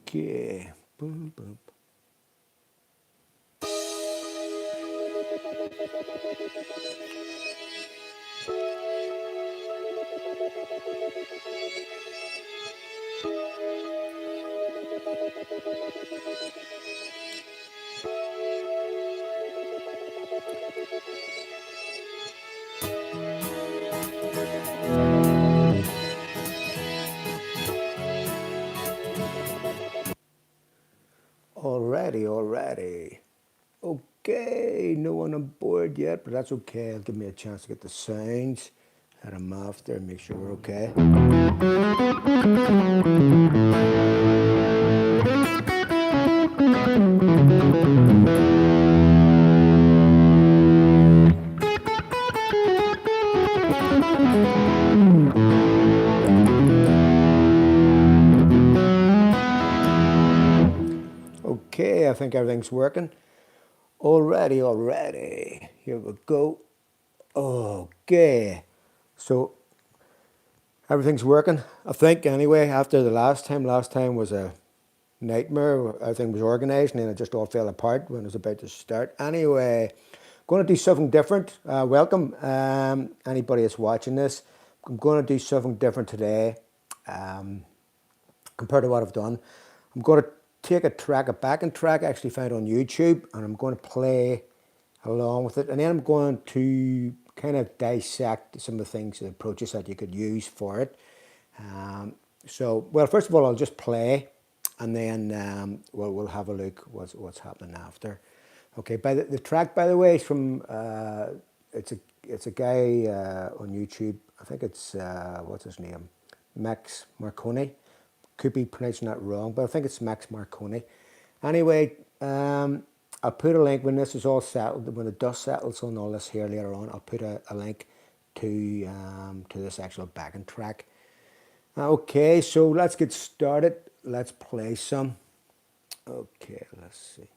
Okay. Boom, boom. Alrighty. Okay, no one on board yet, but that's okay. It'll give me a chance to get the sounds out of them after and make sure we're okay. Okay, I think everything's working. Alrighty. Here we go. Okay. So everything's working, I think, anyway, after the last time. Last time was a nightmare. Everything was organised and then it just all fell apart when it was about to start. Anyway, going to do something different. Welcome, anybody that's watching this. I'm going to do something different today compared to what I've done. I'm going to take a backing track I actually found on YouTube, and I'm going to play along with it, and then I'm going to kind of dissect some of the things, the approaches that you could use for it. Well, first of all, I'll just play, and then we'll have a look what's happening after. Okay, the track, by the way, is from it's a guy on YouTube. I think it's what's his name, Max Marconi. Could be pronouncing that wrong, but I think it's Max Marconi. Anyway, I'll put a link when this is all settled, when the dust settles on all this here later on. I'll put a link to this actual backing track. Okay, so let's get started. Let's play some. Okay, let's see.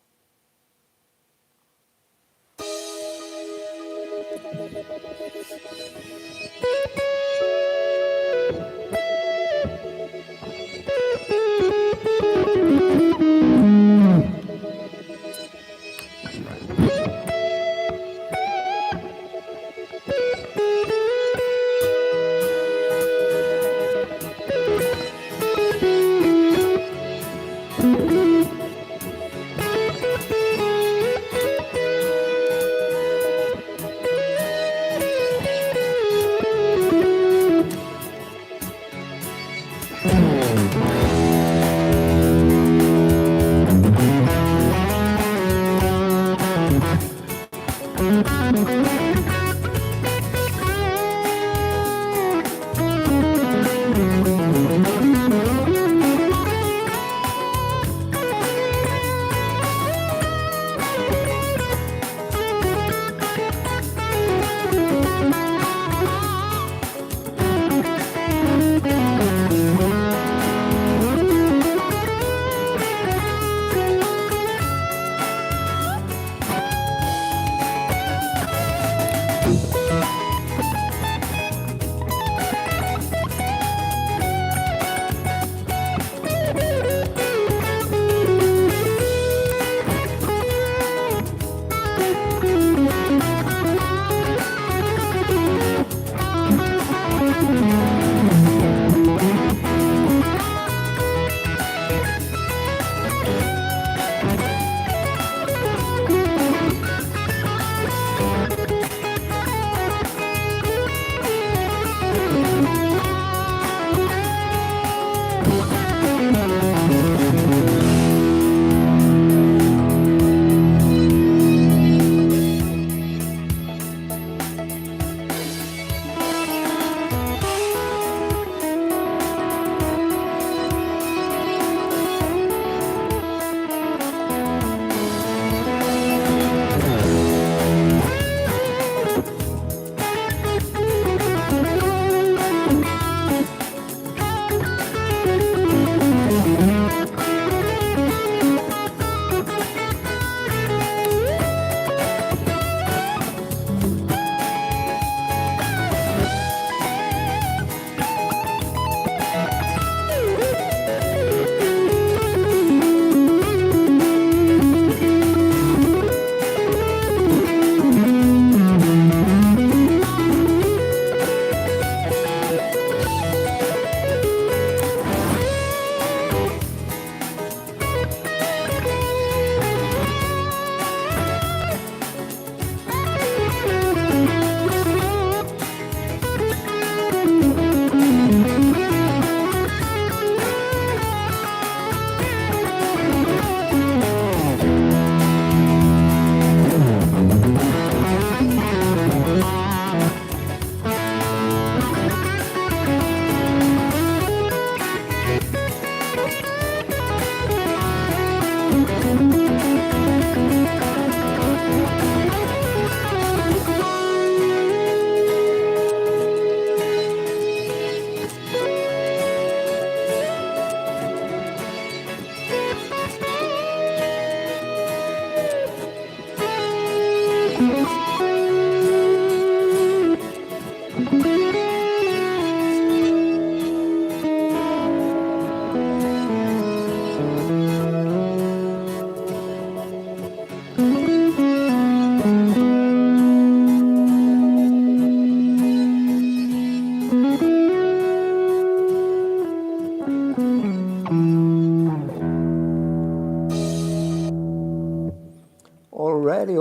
Already.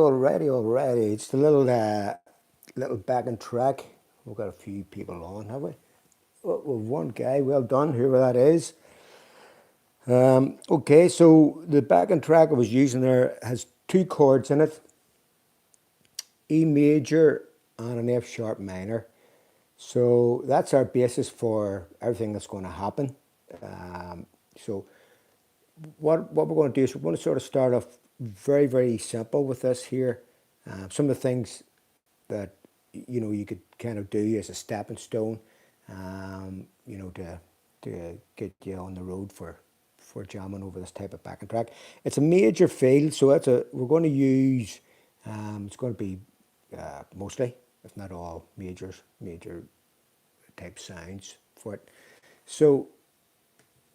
It's the little backing track. We've got a few people on, have we? Well, one guy, well done, whoever that is. Okay, so the backing track I was using there has two chords in it, E major and an F sharp minor. So that's our basis for everything that's going to happen. So what we're going to do is we're going to sort of start off very simple with this here. Some of the things that you could kind of do as a stepping stone, to get you on the road for jamming over this type of backing track. It's a major field, so we're going to use. It's going to be mostly, if not all, major type sounds for it. So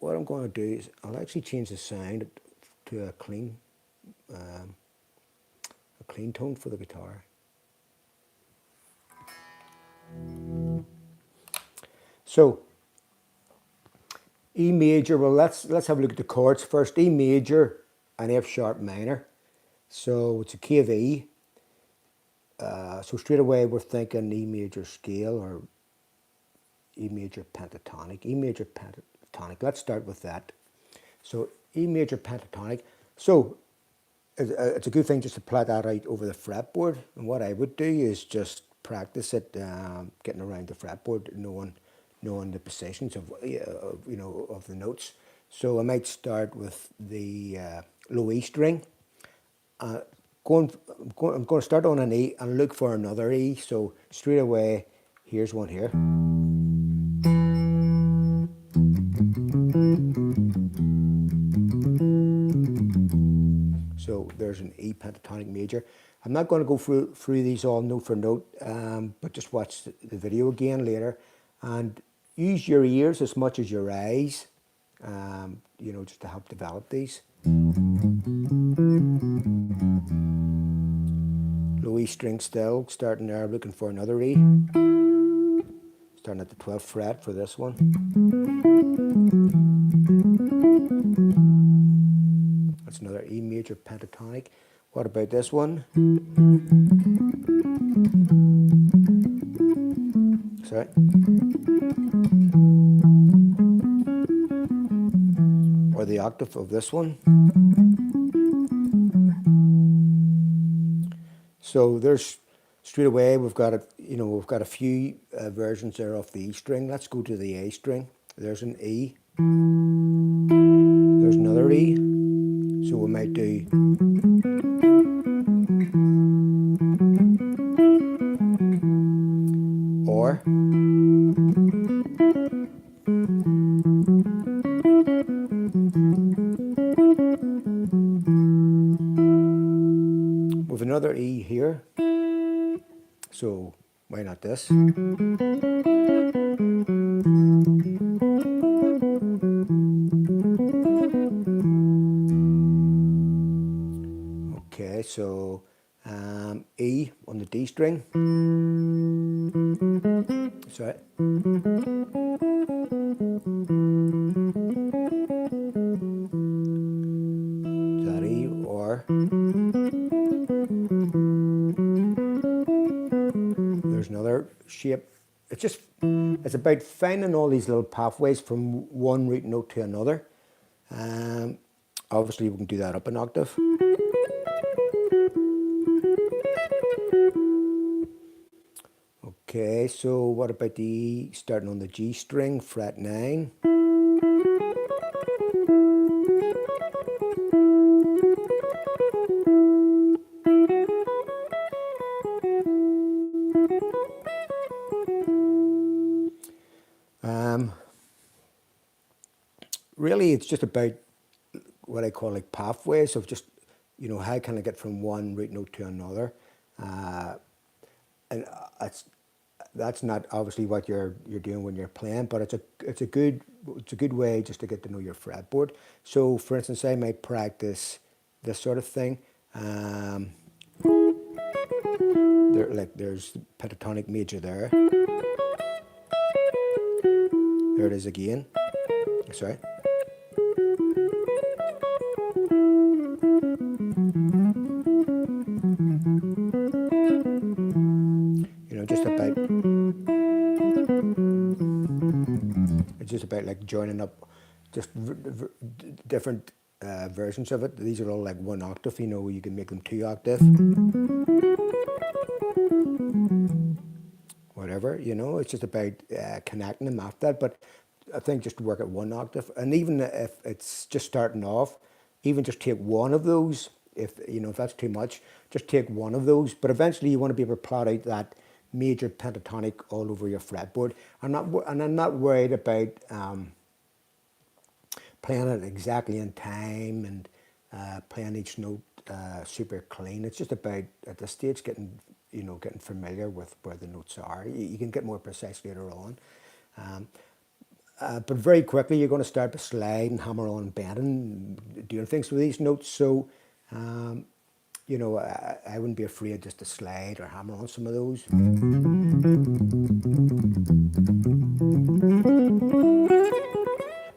what I'm going to do is I'll actually change the sound to a clean tone for the guitar. So E major, well let's have a look at the chords first. E major and F sharp minor. So it's a key of E. So straight away we're thinking E major scale or E major pentatonic. E major pentatonic. Let's start with that. So E major pentatonic. So it's a good thing just to plot that out over the fretboard. And what I would do is just practice it, getting around the fretboard, knowing the positions of the notes. So I might start with the low E string. I'm going to start on an E and look for another E. So straight away, here's one here. So there's an E pentatonic major. I'm not going to go through these all note for note, but just watch the video again later and use your ears as much as your eyes, just to help develop these. Low E string still, starting there, looking for another E. Starting at the 12th fret for this one. That's another E major pentatonic. What about this one? Sorry. Or the octave of this one. So there's straight away we've got a few versions there of the E string. Let's go to the A string. There's an E. There's another E. So we might do or with another E here. So why not this? Okay, so E on the D string. Sorry. That E or there's another shape. It's about finding all these little pathways from one root note to another. Obviously we can do that up an octave. Okay, so what about the E starting on the G string, fret 9? Really, it's just about what I call like pathways of just, how can I get from one root note to another? And that's not obviously what you're doing when you're playing, but it's a good way just to get to know your fretboard. So, for instance, I might practice this sort of thing. There's Pentatonic Major there. There it is again. Sorry. just about like joining up just different versions of it. These are all like 1 octave, you know, you can make them 2 octave. Whatever, you know, it's just about connecting them after that. But I think just to work at 1 octave, and even if it's just starting off, even just take one of those. If you know, if that's too much, just take one of those. But eventually, you want to be able to plot out that major pentatonic all over your fretboard. I'm not worried about playing it exactly in time and playing each note super clean. It's just about at this stage getting familiar with where the notes are. You can get more precise later on. But very quickly, you're going to start to slide and hammer on, bending, doing things with these notes. So, you know, I wouldn't be afraid just to slide or hammer on some of those.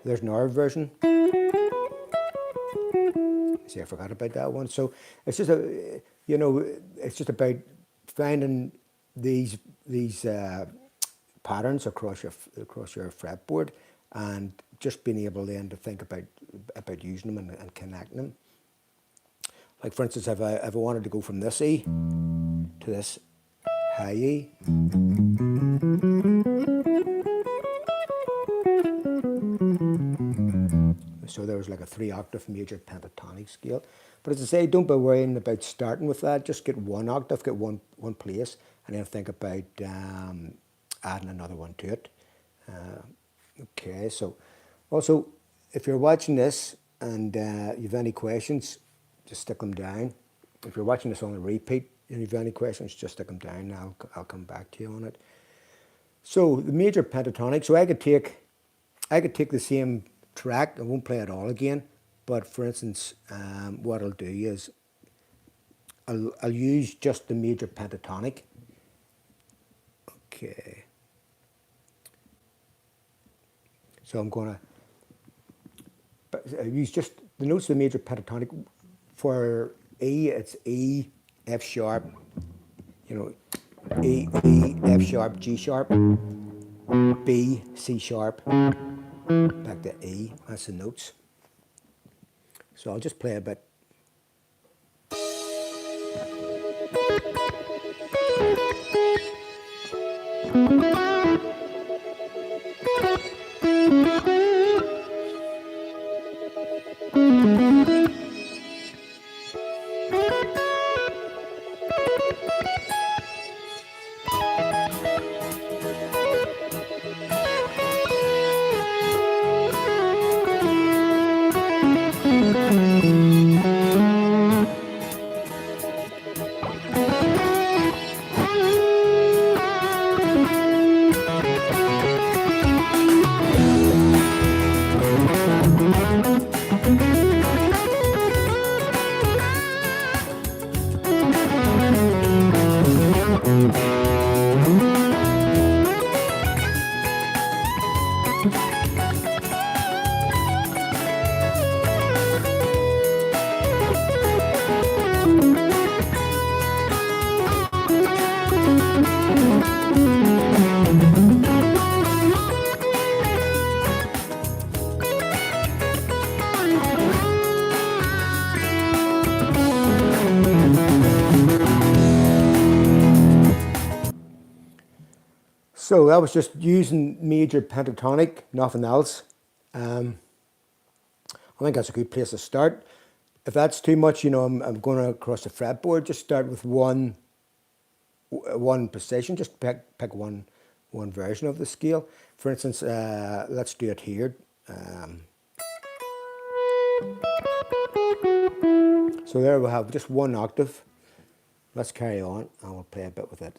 There's another version. See, I forgot about that one. So it's just it's just about finding these patterns across your fretboard, and just being able then to think about using them and connecting them. Like for instance, if I wanted to go from this E to this high E, so there was like a 3 octave major pentatonic scale. But as I say, don't be worrying about starting with that. Just get 1 octave, get one place, and then think about adding another one to it. Okay, so also, if you're watching this and you have any questions, just stick them down. If you're watching this on a repeat and you have any questions, just stick them down and I'll come back to you on it. So the major pentatonic, so I could take the same track, I won't play it all again, but for instance, what I'll do is I'll use just the major pentatonic. Okay. So I'm going to use just the notes of the major pentatonic. For E, it's E, F sharp, you know, E, F sharp, G sharp, B, C sharp, back to E. That's the notes. So I'll just play a bit. So that was just using major pentatonic, nothing else. I think that's a good place to start. If that's too much, you know, I'm going across the fretboard, just start with one position, just pick one version of the scale. For instance, let's do it here. So there we'll have just 1 octave. Let's carry on and we'll play a bit with it.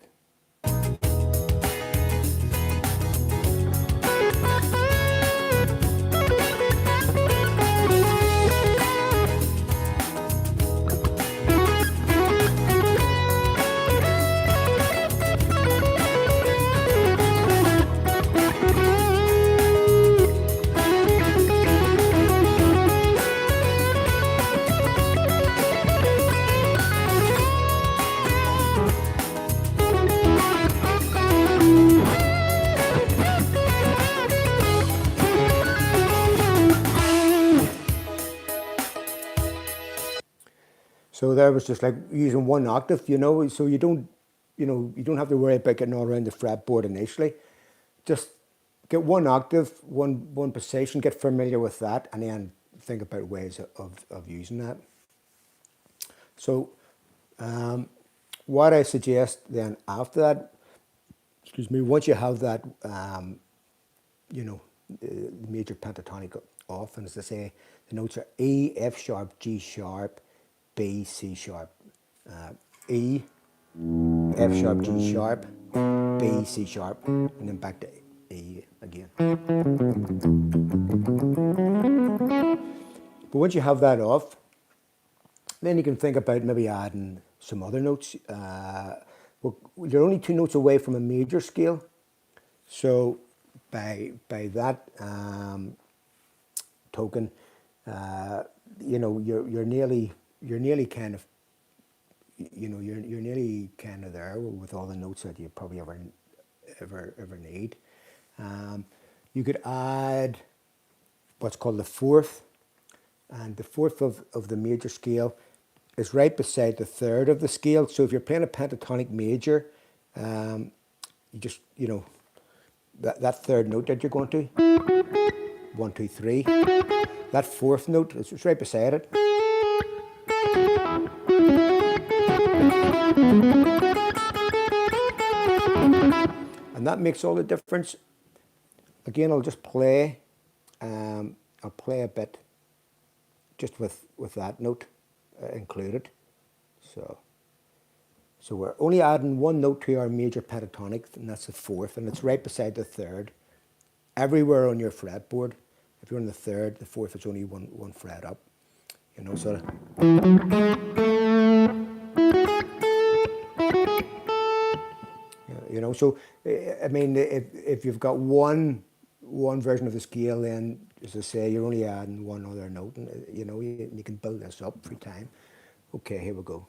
So there was just like using one octave, you know, so you don't have to worry about getting all around the fretboard initially. Just get one octave, one position, get familiar with that, and then think about ways of using that. So what I suggest then after that, excuse me, once you have that, the major pentatonic off, and as I say, the notes are E, F sharp, G sharp, B, C sharp, E, F sharp, G sharp, B, C sharp, and then back to E again. But once you have that off, then you can think about maybe adding some other notes. Well, you're only 2 notes away from a major scale, so by that token, you're nearly kind of, you're nearly kind of there with all the notes that you probably ever need. You could add what's called the fourth, and the fourth of the major scale is right beside the third of the scale. So if you're playing a pentatonic major, you just, that third note that you're going to, 1, 2, 3, that fourth note is right beside it. And that makes all the difference. Again, I'll just play, I'll play a bit just with that note included. So we're only adding one note to our major pentatonic, and that's the fourth, and it's right beside the third. Everywhere on your fretboard, if you're on the third, the fourth is only one fret up. Sort of. So I mean, if you've got one version of the scale, then as I say, you're only adding one other note, and you can build this up through time. Okay, here we go.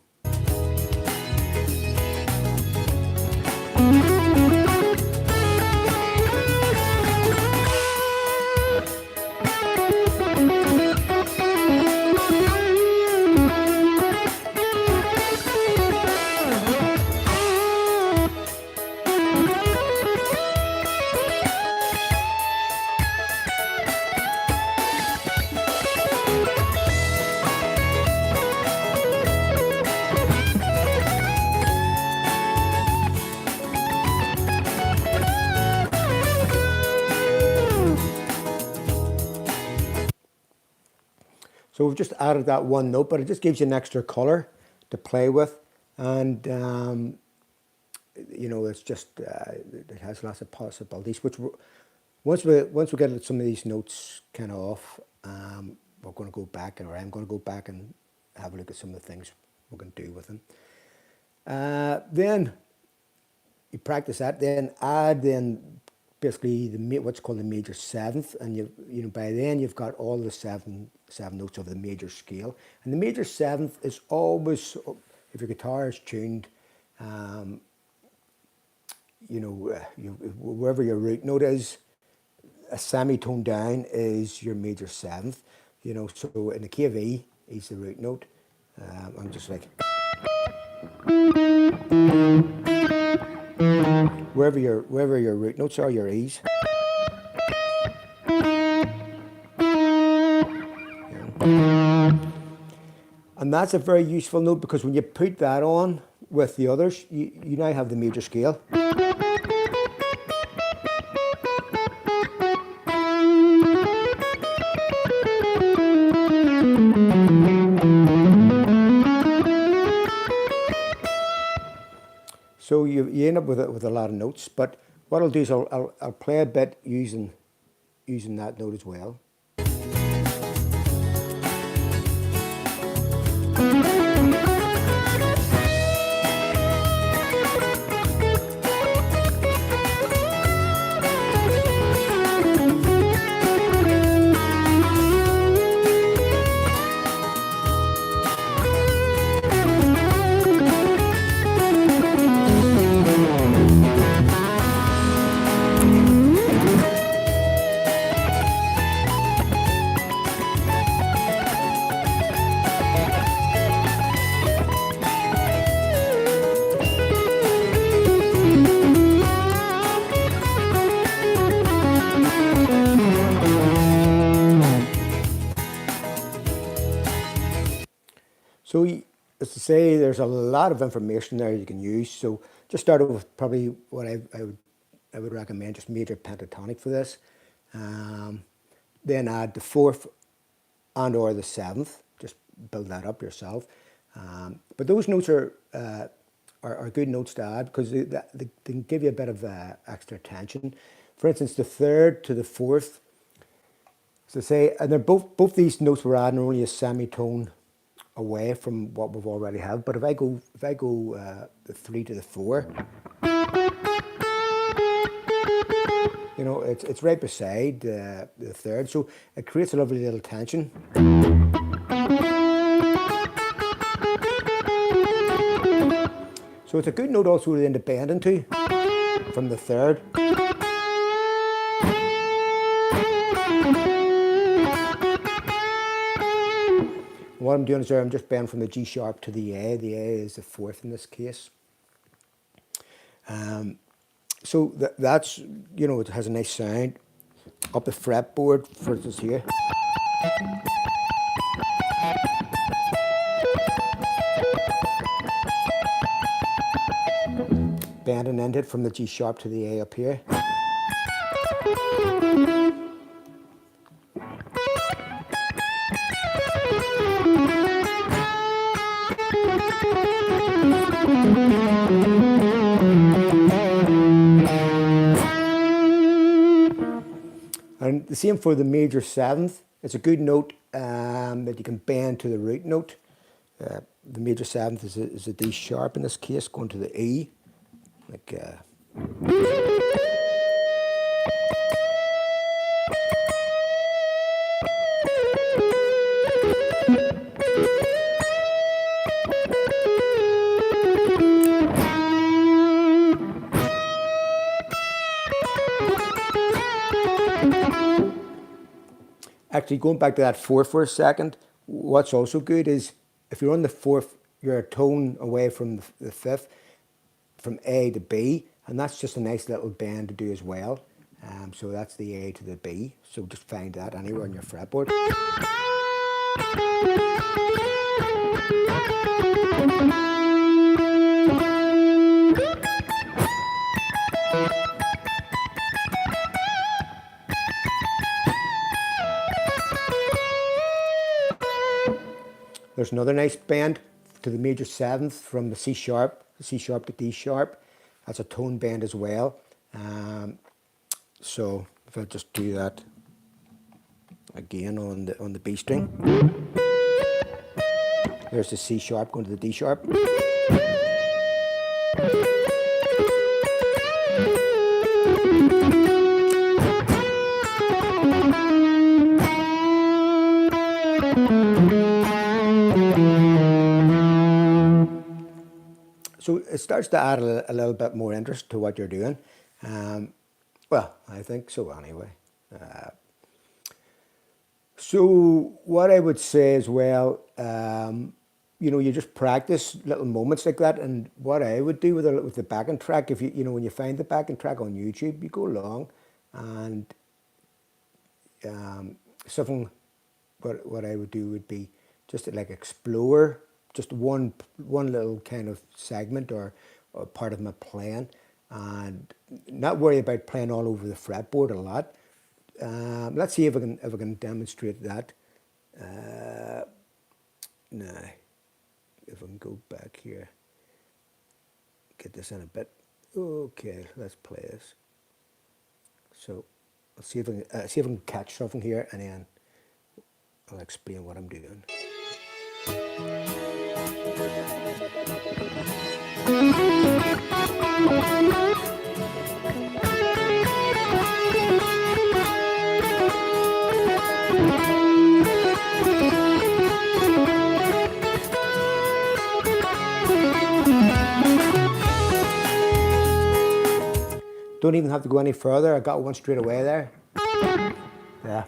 So we've just added that one note, but it just gives you an extra color to play with, and it's just it has lots of possibilities. Which once we get some of these notes kind of off, we're going to go back, or I'm going to go back and have a look at some of the things we're going to do with them. Then you practice that, then add basically what's called the major seventh, and by then you've got all the seven notes of the major scale. And the major seventh is always, if your guitar is tuned, wherever your root note is, a semitone down is your major seventh. So in the key of E is the root note. I'm just like, wherever your root notes are, your E's. And that's a very useful note, because when you put that on with the others, you now have the major scale. So you end up with a lot of notes, but what I'll do is I'll play a bit using that note as well. So as to say, there's a lot of information there you can use. So just start with probably what I would recommend, just major pentatonic for this. Then add the fourth and or the seventh. Just build that up yourself. But those notes are good notes to add because they can give you a bit of extra tension. For instance, the third to the fourth. So say, and they're both these notes we're adding are only a semitone away from what we've already have. But if I go the three to the four, you know, it's right beside the third, so it creates a lovely little tension. So it's a good note also to bend into from the third. What I'm doing is I'm just bending from the G sharp to the A. The A is the fourth in this case. So that's, you know, it has a nice sound. Up the fretboard, for instance here. Bending into it from the G sharp to the A up here. And the same for the major seventh. It's a good note that you can bend to the root note. The major seventh is a D sharp in this case, going to the E. Like, actually, going back to that fourth for a second, what's also good is if you're on the fourth, you're a tone away from the fifth, from A to B, and that's just a nice little bend to do as well. So that's the A to the B. So just find that anywhere on your fretboard. There's another nice bend to the major seventh from the C sharp to D sharp. That's a tone bend as well. So if I just do that again on the B string, there's the C sharp going to the D sharp. So it starts to add a little bit more interest to what you're doing. Well, I think so anyway. So what I would say as well, you know, you just practice little moments like that. And what I would do with the backing track, if you know, when you find the backing track on YouTube, you go along and something. What I would do would be just to, like, explore just one little kind of segment or part of my playing, and not worry about playing all over the fretboard a lot. Let's see if I can demonstrate that. Now, if I can go back here, get this in a bit. Okay, let's play this. So I'll see if I can catch something here, and then I'll explain what I'm doing. Don't even have to go any further. I got one straight away there. Yeah.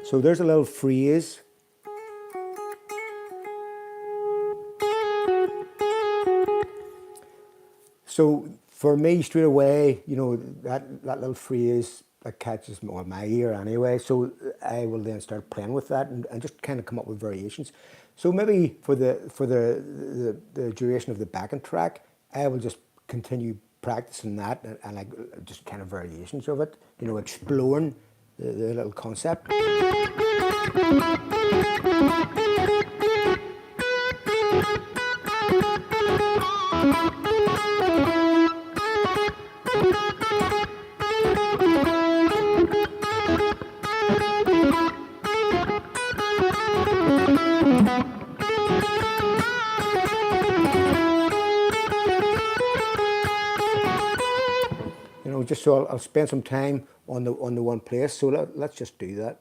So there's a little phrase. So for me, straight away, you know, that little phrase, that catches my ear anyway. So I will then start playing with that and just kind of come up with variations. So maybe for the duration of the backing track, I will just continue practicing that and like just kind of variations of it, you know, exploring the little concept. You know, just so I'll spend some time on the one place. So let's just do that.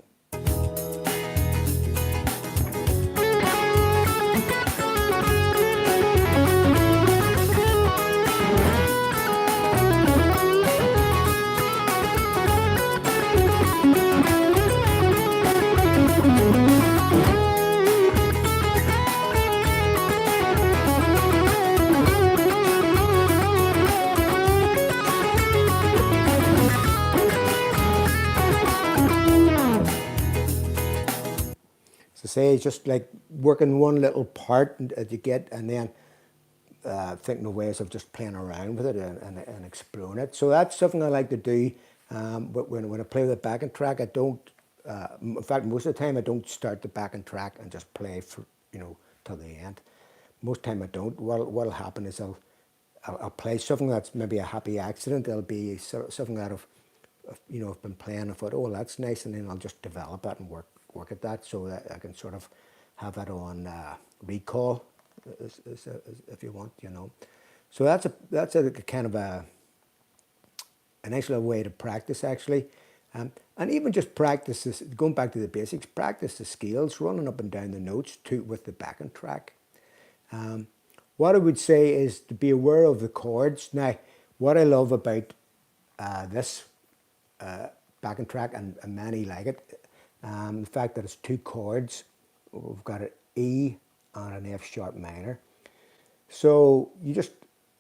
Say, just like working one little part that you get, and then thinking of ways of just playing around with it and exploring it. So that's something I like to do. But when I play with the backing track, I don't. In fact, most of the time I don't start the backing track and just play for, you know, till the end. Most time I don't. What'll happen is I'll play something that's maybe a happy accident. It'll be something that I've been playing. I thought, oh, that's nice, and then I'll just develop that and work at that, so that I can sort of have that on recall, if you want, you know. So that's a kind of a nice little way to practice, actually, and even just practice this, going back to the basics, practice the scales, running up and down the notes with the backing track. What I would say is to be aware of the chords. Now, what I love about this backing track, and many like it, the fact that it's two chords. We've got an E and an F sharp minor. So you just,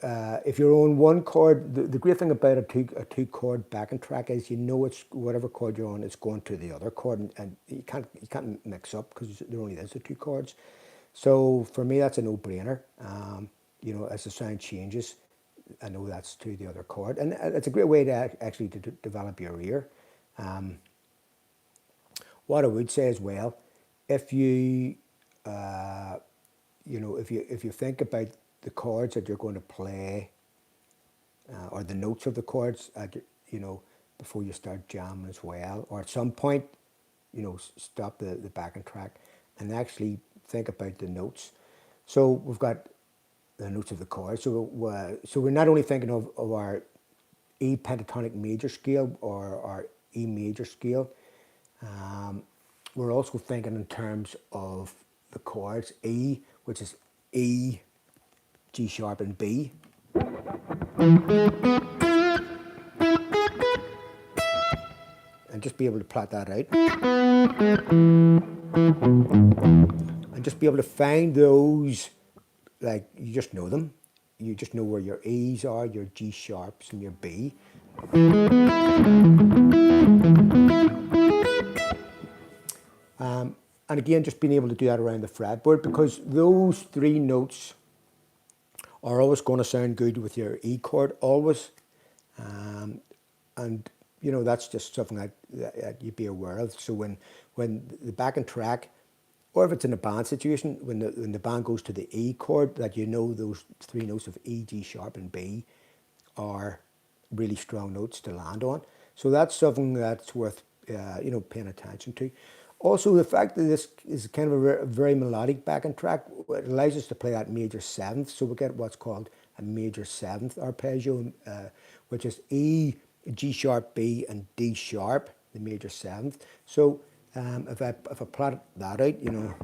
if you're on one chord, the great thing about a two chord backing track is, you know, it's whatever chord you're on, it's going to the other chord, and you can't mix up because there only is the two chords. So for me, that's a no-brainer. You know, as the sound changes, I know that's to the other chord, and it's a great way to actually to develop your ear. What I would say as well, if you, you know, if you think about the chords that you're going to play, or the notes of the chords, you know, before you start jamming as well, or at some point, you know, stop the backing track and actually think about the notes. So we've got the notes of the chords. So we're not only thinking of our E pentatonic major scale or our E major scale. We're also thinking in terms of the chords E, which is E, G sharp, and B. And just be able to plot that out. And just be able to find those, like, you just know them. You just know where your E's are, your G sharps, and your B. And again, just being able to do that around the fretboard, because those three notes are always going to sound good with your E chord, always. And you know, that's just something that you'd be aware of. So when the backing track, or if it's in a band situation, when the band goes to the E chord, that you know those three notes of E, G sharp, and B are really strong notes to land on. So that's something that's worth you know, paying attention to. Also, the fact that this is kind of a very melodic backing track, it allows us to play that major seventh. So we get what's called a major seventh arpeggio, which is E, G sharp, B, and D sharp, the major seventh. So if I plot that out, you know.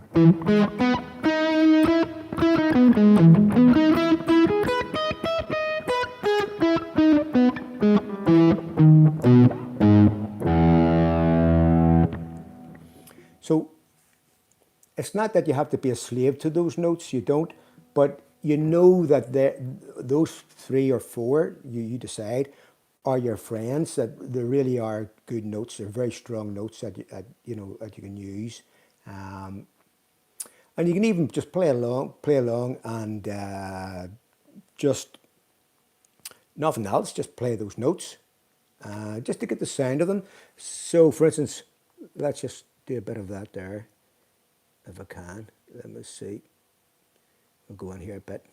So it's not that you have to be a slave to those notes, you don't, but you know that those three or four, you decide, are your friends. That they really are good notes. They're very strong notes that you know that you can use, and you can even just play along, and just nothing else. Just play those notes, just to get the sound of them. So, for instance, let's just do a bit of that there, if I can. Let me see. We'll go in here a bit.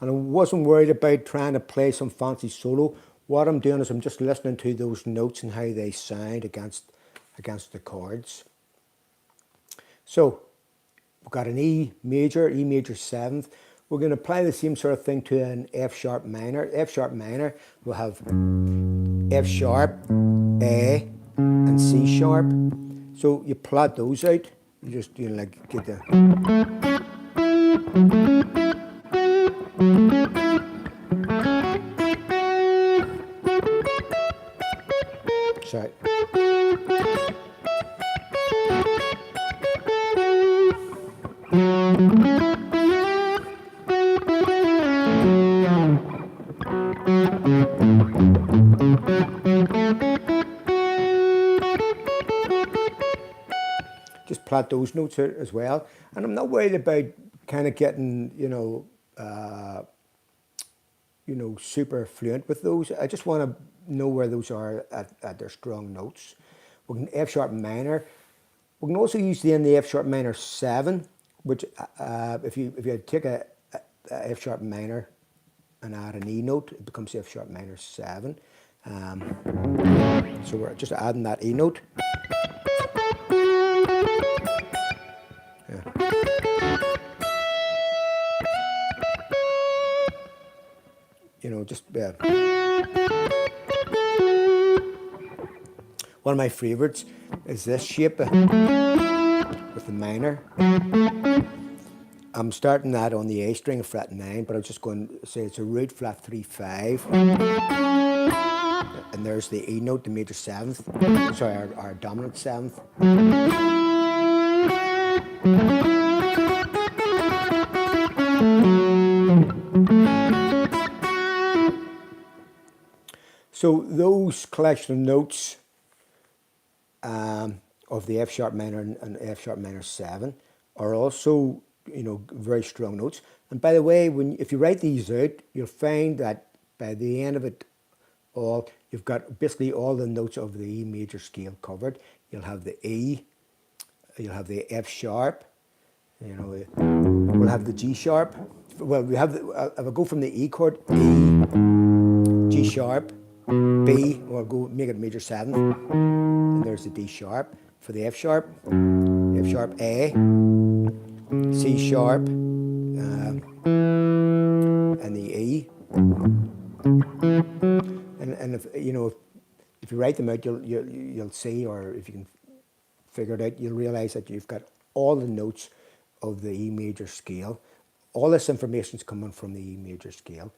And I wasn't worried about trying to play some fancy solo. What I'm doing is I'm just listening to those notes and how they sound against the chords. So we've got an E major 7th. We're going to apply the same sort of thing to an F sharp minor. F sharp minor, we'll have F sharp, A, and C sharp. So you plot those out. You just like get the. Sorry. Just plot those notes out as well, and I'm not worried about kind of getting super fluent with those. I just want to know where those are at their strong notes. We can F sharp minor. We can also use the F sharp minor 7, which if you take a F sharp minor and add an E note, it becomes F sharp minor 7. So we're just adding that E note. Yeah. Just one of my favorites is this shape with the minor. I'm starting that on the A string of fret 9, but I'm just going to say it's a root flat 3/5, and there's the E note, the major 7th. Sorry, our dominant 7th. So those collection of notes of the F sharp minor and F sharp minor 7 are also, very strong notes. And by the way, if you write these out, you'll find that by the end of it all, you've got basically all the notes of the E major scale covered. You'll have the E, you'll have the F sharp, we'll have the G sharp. Well, we have if I go from the E chord, E, G sharp, B, or I'll go make it major 7th, and there's the D sharp. For the F sharp A, C sharp, and the E. And if you write them out, you'll see, or if you can figure it out, you'll realize that you've got all the notes of the E major scale. All this information is coming from the E major scale.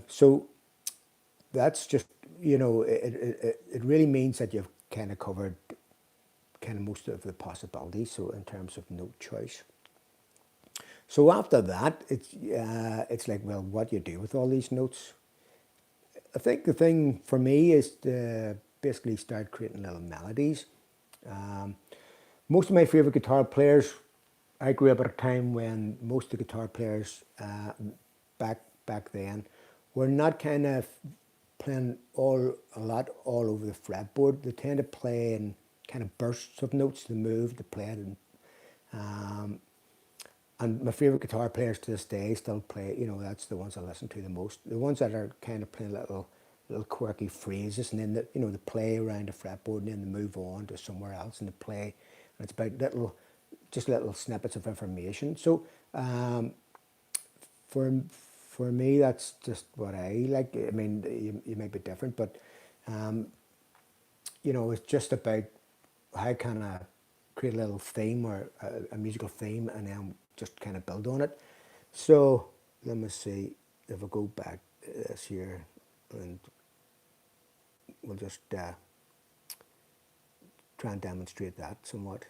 So that's just, it really means that you've kind of covered kind of most of the possibilities, so in terms of note choice. So after that, it's like, well, what do you do with all these notes? I think the thing for me is to basically start creating little melodies. Most of my favorite guitar players, I grew up at a time when most of the guitar players back then were not kind of playing a lot all over the fretboard. They tend to play in kind of bursts of notes to move, to play it. And my favorite guitar players to this day still play, that's the ones I listen to the most. The ones that are kind of playing little quirky phrases, and then they play around the fretboard, and then they move on to somewhere else and they play. And it's about little snippets of information. So for me, that's just what I like. I mean, you might be different, but you know, it's just about how can I create a little theme or a musical theme, and then just kind of build on it. So let me see if I go back this year, and we'll just try and demonstrate that somewhat.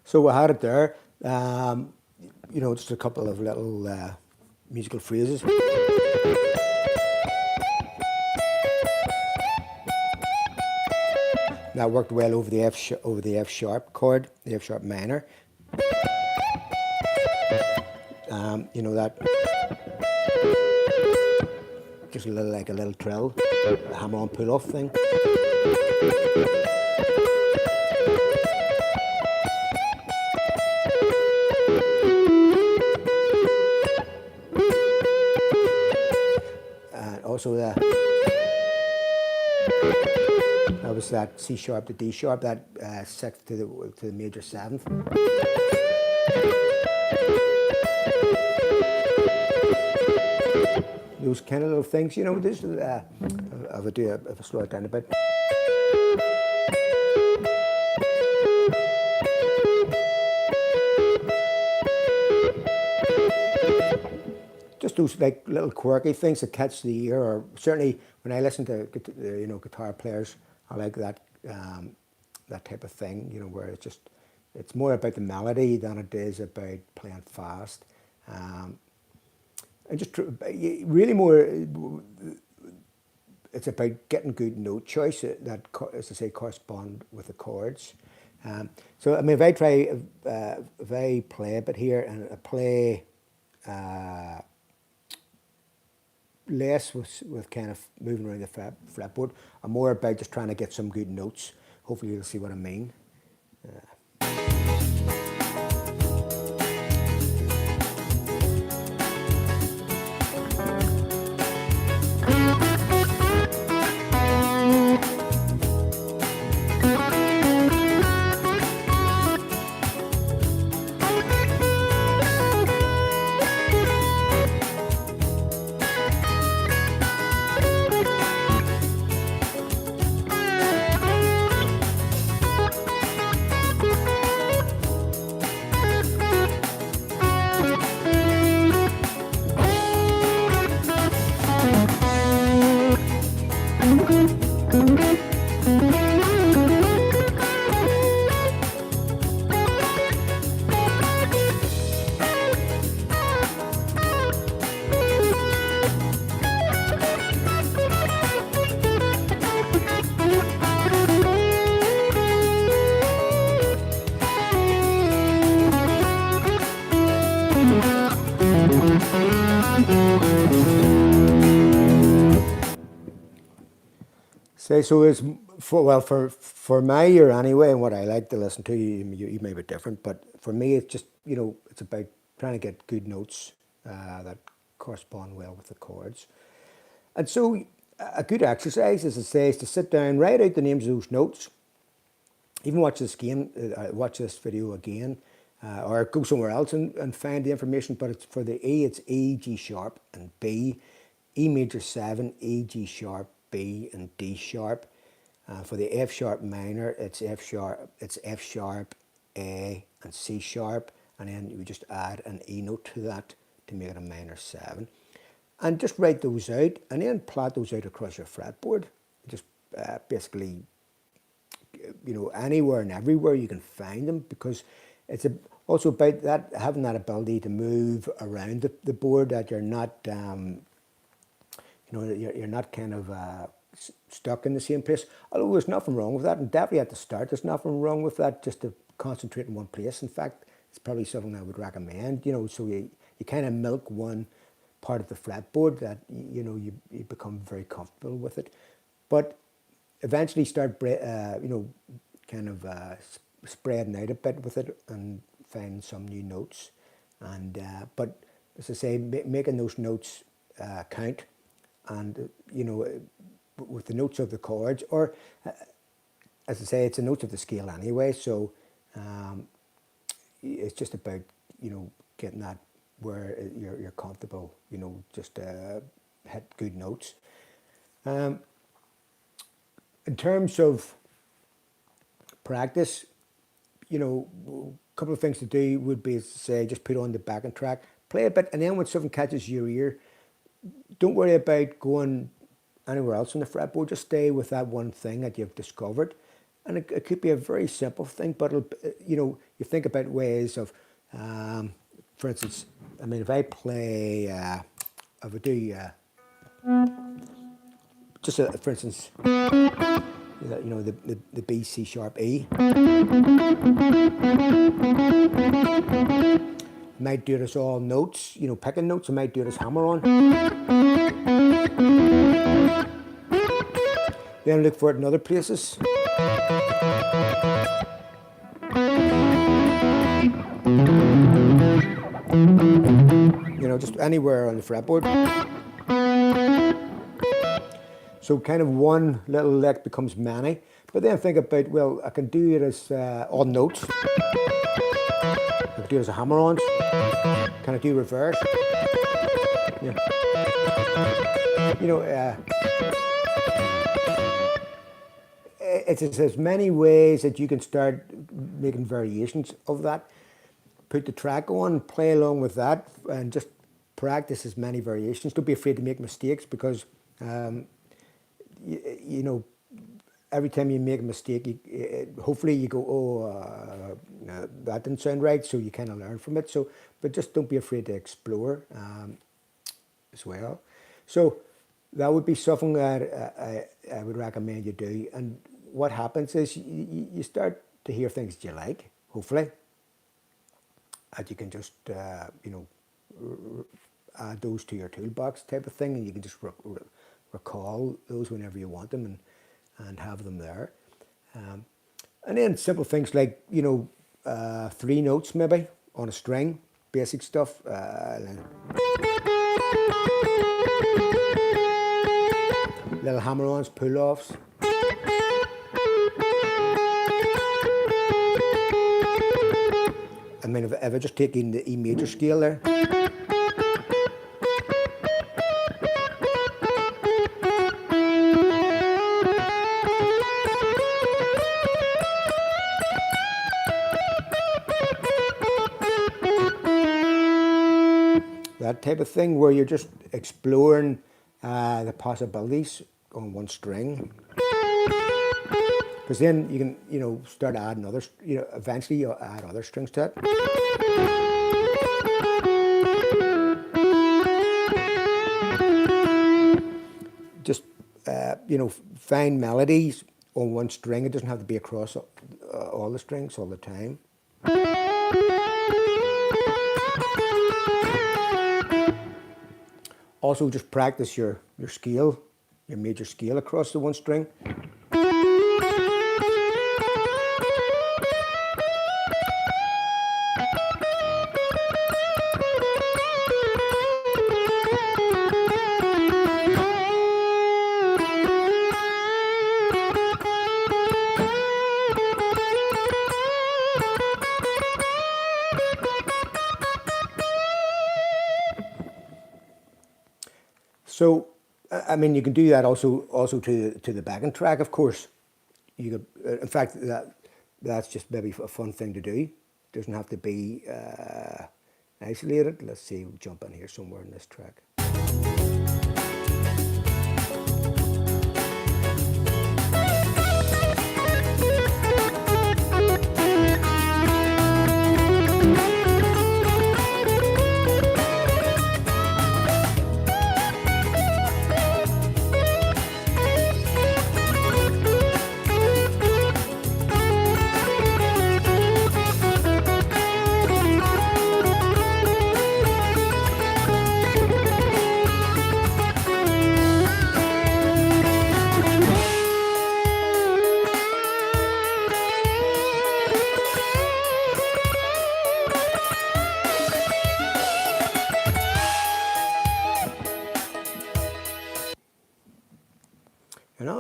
So we had it there, you know, just a couple of little musical phrases. That worked well over the F sharp chord, the F sharp minor. You know, that just a little like a little trill, a hammer-on pull-off thing. And also that was that C sharp to D sharp, that sixth to the major seventh. Those kind of little things, you know. This if I slow it down a bit. Just those like little quirky things that catch the ear, or certainly when I listen to you know, guitar players, I like that that type of thing, you know, where it's more about the melody than it is about playing fast. And just really more, it's about getting good note choice that, as I say, correspond with the chords. So I mean, if I try, if I play a bit here and I play less with kind of moving around the fretboard, I'm more about just trying to get some good notes. Hopefully you'll see what I mean. So it's for my ear anyway, and what I like to listen to, you may be different, but for me it's just, you know, it's about trying to get good notes that correspond well with the chords. And so a good exercise, as it says, to sit down, write out the names of those notes, even watch this video again, or go somewhere else and find the information. But it's for the E, it's E, G sharp and B, E major 7, E, G sharp, B and D sharp. For the F sharp minor, it's F sharp, A and C sharp, and then you just add an E note to that to make it a minor 7. And just write those out, and then plot those out across your fretboard. Just basically, you know, anywhere and everywhere you can find them, because it's also about that, having that ability to move around the board, that you're not you know, you're not kind of stuck in the same place. Although there's nothing wrong with that, and definitely at the start there's nothing wrong with that, just to concentrate in one place. In fact, it's probably something I would recommend, you know, so you kind of milk one part of the fretboard that, you know, you become very comfortable with it. But eventually start, you know, kind of spreading out a bit with it and find some new notes. And but as I say, making those notes count, and you know, with the notes of the chords, or as I say, it's a note of the scale anyway. So it's just about, you know, getting that where you're comfortable, you know, just hit good notes. In terms of practice, you know, a couple of things to do would be, as I say, just put on the backing track, play a bit, and then when something catches your ear, don't worry about going anywhere else on the fretboard. Just stay with that one thing that you've discovered. And it could be a very simple thing, but it'll, you know, you think about ways of, for instance, I mean, if I play, if I do, just for instance, you know, the B, C sharp, E. I might do it as all notes, you know, picking notes. I might do it as hammer on. Then look for it in other places. You know, just anywhere on the fretboard. So kind of one little lick becomes many. But then think about, well, I can do it as odd notes. I can do it as a hammer-on. Can I do reverse? Yeah. You know, it's as many ways that you can start making variations of that. Put the track on, play along with that, and just practice as many variations. Don't be afraid to make mistakes, because you know, every time you make a mistake, hopefully you go, oh, no, that didn't sound right, so you kind of learn from it. So, but just don't be afraid to explore as well. So that would be something that I would recommend you do. And what happens is you start to hear things that you like, hopefully, that you can just, you know, add those to your toolbox type of thing, and you can just recall those whenever you want them, and have them there. And then simple things like, you know, 3 notes maybe on a string, basic stuff. Little hammer-ons, pull-offs. I mean, if I just take in the E major scale there. That type of thing, where you're just exploring the possibilities on one string. Because then you can, you know, start adding others, you know, eventually you'll add other strings to it. Just, you know, find melodies on one string. It doesn't have to be across all the strings all the time. Also, just practice your scale, your major scale across the one string. So, I mean, you can do that also to the backing track, of course. You could, in fact, that's just maybe a fun thing to do. It doesn't have to be isolated. Let's see, we'll jump in here somewhere in this track.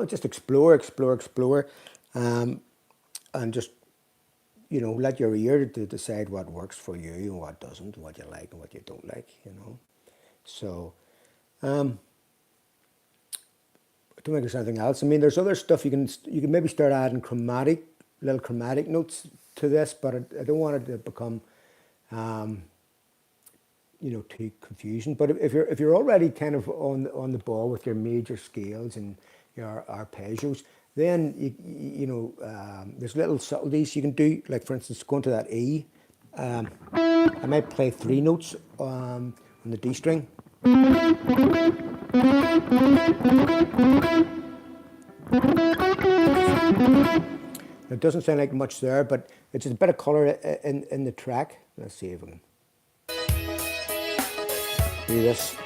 know, just explore, explore, explore, and just, you know, let your ear to decide what works for you and what doesn't, what you like and what you don't like, you know. So, I don't think there's anything else. I mean, there's other stuff you can maybe start adding little chromatic notes to this, but I don't want it to become, you know, too confusing. But if you're already kind of on the ball with your major scales and your arpeggios, then you know, there's little subtleties you can do. Like for instance, going to that E, I might play 3 notes on the D string. It doesn't sound like much there, but it's just a bit of color in the track. Let's see if we can do this.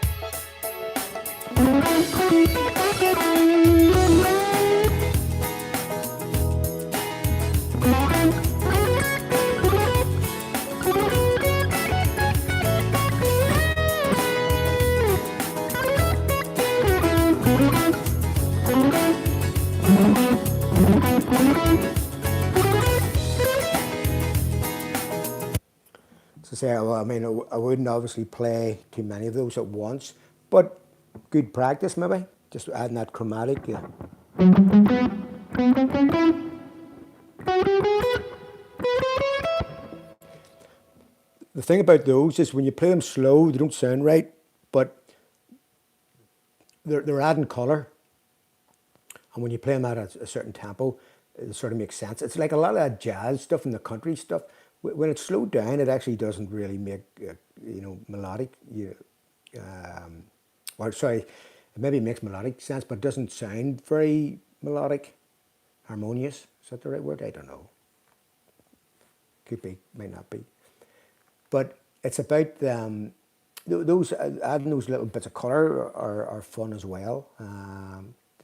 So say, well, I mean, I wouldn't obviously play too many of those at once, but good practice maybe, just adding that chromatic. Yeah. The thing about those is when you play them slow, they don't sound right, but they're adding colour. And when you play them at a certain tempo, it sort of makes sense. It's like a lot of that jazz stuff and the country stuff. When it's slowed down, it actually doesn't really make, you know, melodic. Or sorry, it maybe makes melodic sense, but it doesn't sound very melodic, harmonious. Is that the right word? I don't know. Could be, might not be. But it's about those adding those little bits of colour are fun as well.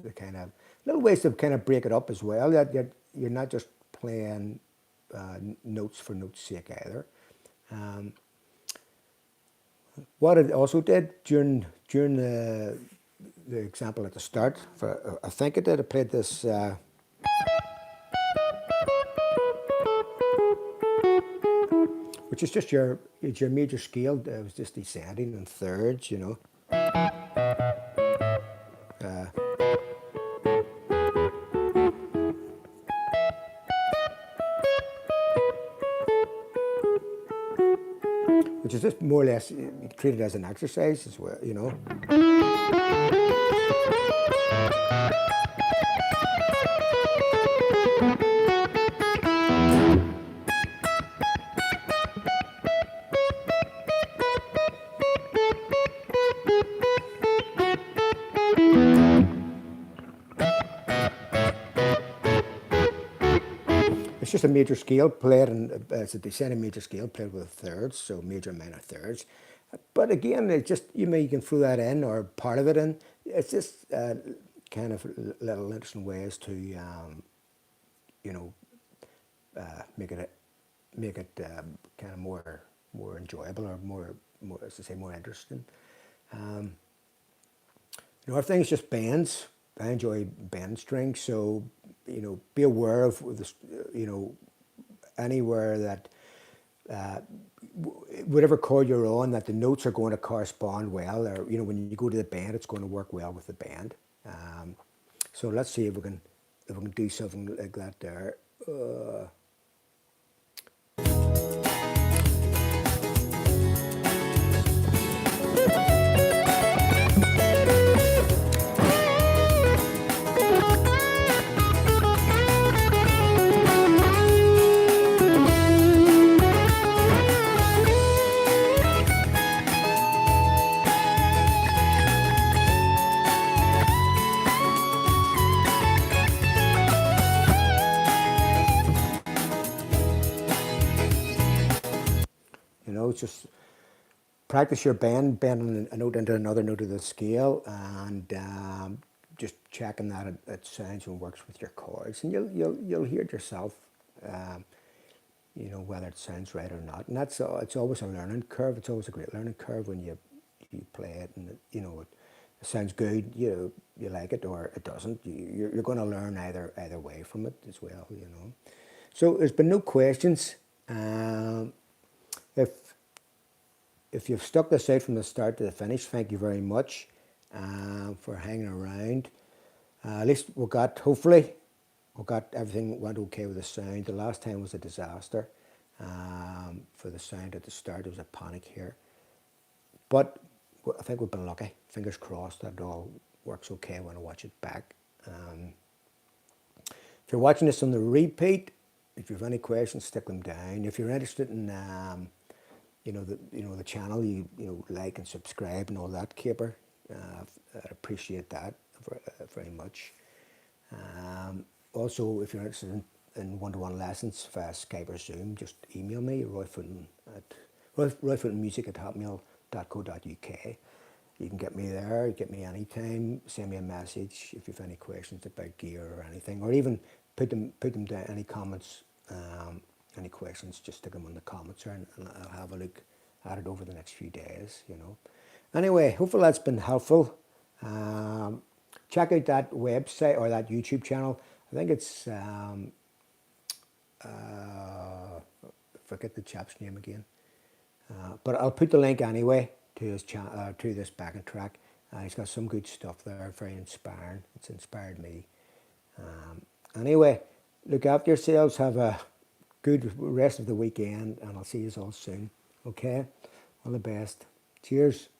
The kind of little ways to kind of break it up as well. That you're not just playing notes for notes' sake either. What it also did during the example at the start, I think it did. I played this. Which is just your major scale. It was just descending in thirds, you know. Which is just more or less treated as an exercise as well, you know. It's just a major scale played, and it's a descending major scale played with thirds, so major, minor, thirds. But again, it's just, you can throw that in or part of it in. It's just kind of little interesting ways to, you know, make it kind of more enjoyable or more as I say, more interesting. Another thing is just bends. I enjoy bend strings, so you know, be aware of this, you know, anywhere that whatever chord you're on, that the notes are going to correspond well, or you know, when you go to the bend, it's going to work well with the bend. So let's see if we can do something like that there. You know, just practice your bending a note into another note of the scale, and just checking that it sounds and works with your chords, and you'll hear it yourself. You know, whether it sounds right or not, and it's always a learning curve. It's always a great learning curve when you play it, and you know it sounds good, you like it, or it doesn't. You're going to learn either way from it as well, you know. So there's been no questions. If you've stuck this out from the start to the finish, thank you very much for hanging around. At least hopefully, we got everything went okay with the sound. The last time was a disaster for the sound at the start. There was a panic here. But I think we've been lucky. Fingers crossed that it all works okay when I watch it back. If you're watching this on the repeat, if you have any questions, stick them down. If you're interested in the channel, you like and subscribe and all that caper. I appreciate that very much. Also, if you're interested in one-to-one lessons via Skype or Zoom, just email me, royfooten@hotmail.co.uk. You can get me there, get me anytime, send me a message if you have any questions about gear or anything, or even put them down, any comments, any questions, just stick them in the comments there, and I'll have a look at it over the next few days, you know. Anyway, hopefully that's been helpful. Check out that website or that YouTube channel. I think it's, forget the chap's name again. But I'll put the link anyway to his channel, to this backing track. He's got some good stuff there, very inspiring. It's inspired me. Anyway, look after yourselves. Have a good rest of the weekend, and I'll see you all soon. Okay? All the best. Cheers.